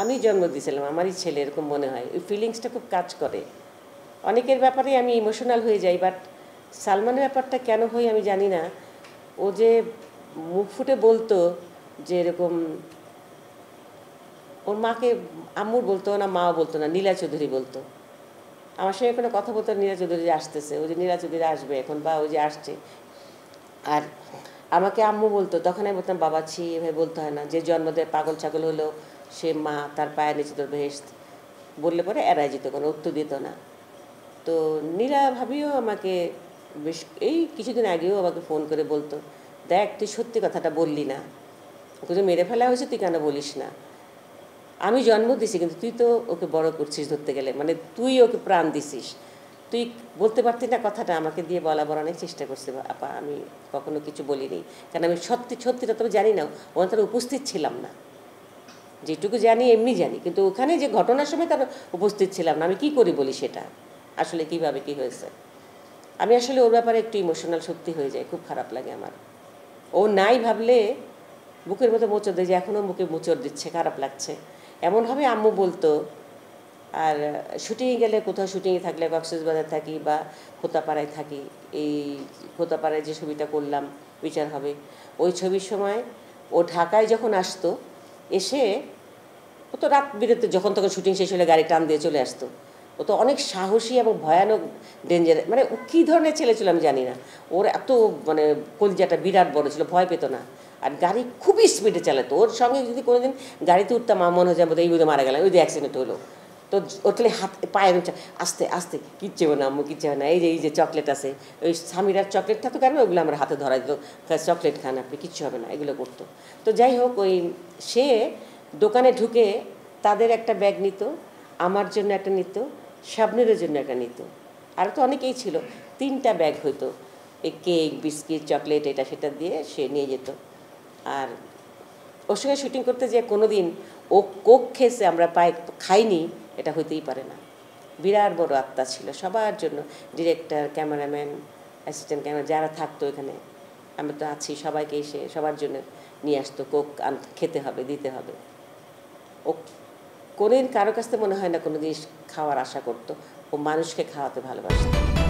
আমি জন্ম দিয়েছিলাম, আমারই ছেলে, এরকম মনে হয়। ওই ফিলিংসটা খুব কাজ করে। অনেকের ব্যাপারে আমি ইমোশনাল হয়ে যাই, বাট সালমানের ব্যাপারটা কেন হই আমি জানি না। ও যে মুখ ফুটে বলতো যে এরকম, ওর মাকে আম্মুর বলতো না, মাও বলতো না, নীলা চৌধুরী বলতো। আমার সঙ্গে কোনো কথা বলতো, নীলা চৌধুরী আসতেছে, ওই যে নীলা চৌধুরী আসবে এখন, বা ওই যে আসছে। আর আমাকে আম্মু বলতো, তখন আমি বলতাম বাবা ছি, এভাবে বলতে হয় না, যে জন্ম দেয় পাগল ছাগল হলো সে মা, তার পায়ের নিচে তোর বেহেশত, বললে পরে এড়াই যেত, কোনো উত্তর দিত না। তো নীলা ভাবিও আমাকে বেশ, এই কিছুদিন আগেও আমাকে ফোন করে বলতো, দেখ তুই সত্যি কথাটা বললি না, ওকে যে মেরে ফেলা হয়েছে তুই কেন বলিস না, আমি জন্ম দিছি কিন্তু তুই তো ওকে বড় করছিস, ধরতে গেলে মানে তুই ওকে প্রাণ দিছিস, তুই বলতে পারতি না কথাটা, আমাকে দিয়ে বলাবার অনেক চেষ্টা করছে আপা, আমি কখনো কিছু বলিনি, কারণ আমি সত্যিটা তবে জানি না, ওখানে তার উপস্থিত ছিলাম না, যেটুকু জানি এমনি জানি, কিন্তু ওখানে যে ঘটনার সময় তার উপস্থিত ছিলাম না, আমি কি করি বলি সেটা আসলে কিভাবে কি হয়েছে। আমি আসলে ওর ব্যাপারে একটু ইমোশনাল সত্যি হয়ে যায়, খুব খারাপ লাগে আমার। ও নাই ভাবলে বুকের মতো মোচড় দেয়, যে এখনও মুখে মোচড় দিচ্ছে, খারাপ লাগছে এমনভাবে আম্মু বলতো। আর শুটিংয়ে গেলে, কোথাও শুটিংয়ে থাকলে, কক্সবাজার থাকি বা খোতাপাড়ায় থাকি, এই খোতাপাড়ায় যে ছবিটা করলাম বিচার হবে, ওই ছবির সময় ও ঢাকায় যখন আসতো, এসে ও তো রাত বিরেতে যখন তখন শুটিং শেষ হলে গাড়ি টান দিয়ে চলে আসতো। ও তো অনেক সাহসী এবং ভয়ানক ডেঞ্জার, মানে ও কী ধরনের ছেলে ছিল আমি জানি না। ওর এত মানে কলিজাটা বিরাট বড় ছিল, ভয় পেত না, আর গাড়ি খুবই স্পিডে চালাতো। ওর সঙ্গে যদি কোনোদিন গাড়িতে উঠতাম আমার মনে হয়ে যাবো এই বুঝে মারা গেলাম, ওই যে অ্যাক্সিডেন্ট হলো। তো ওর তাহলে হাত পায়ের আস্তে আস্তে, কিচ্ছু হবে না আম্মু, কিচ্ছু হবে না, এই যে চকলেট আছে, ওই স্বামীরার চকলেটটা তো কারণ ওগুলো আমার হাতে ধরা দিত, চকলেট খান আপনি, কিচ্ছু হবে না, এগুলো করতো। তো যাই হোক, ওই সে দোকানে ঢুকে তাদের একটা ব্যাগ নিত, আমার জন্য একটা নিত, শাবনুরের জন্য একটা নিত, আর তো অনেকেই ছিল, 3টা ব্যাগ হইতো, এই কেক বিস্কিট চকলেট এটা সেটা দিয়ে সে নিয়ে যেত। আর ওর সঙ্গে শুটিং করতে যে কোনো দিন ও কোক খেয়েছে আমরা খাইনি, এটা হইতেই পারে না। বিরাট বড় আত্মা ছিল সবার জন্য, ডিরেক্টর, ক্যামেরাম্যান, অ্যাসিস্ট্যান্ট ক্যামেরা যারা থাকতো এখানে, আমরা তো আছি, সবাইকে এসে সবার জন্য নিয়ে আসতো, কোক খেতে হবে, দিতে হবে। ও কোনোদিন কারো কাছ থেকে মনে হয় না কোনো জিনিস খাওয়ার আশা করতো, ও মানুষকে খাওয়াতে ভালোবাসতো।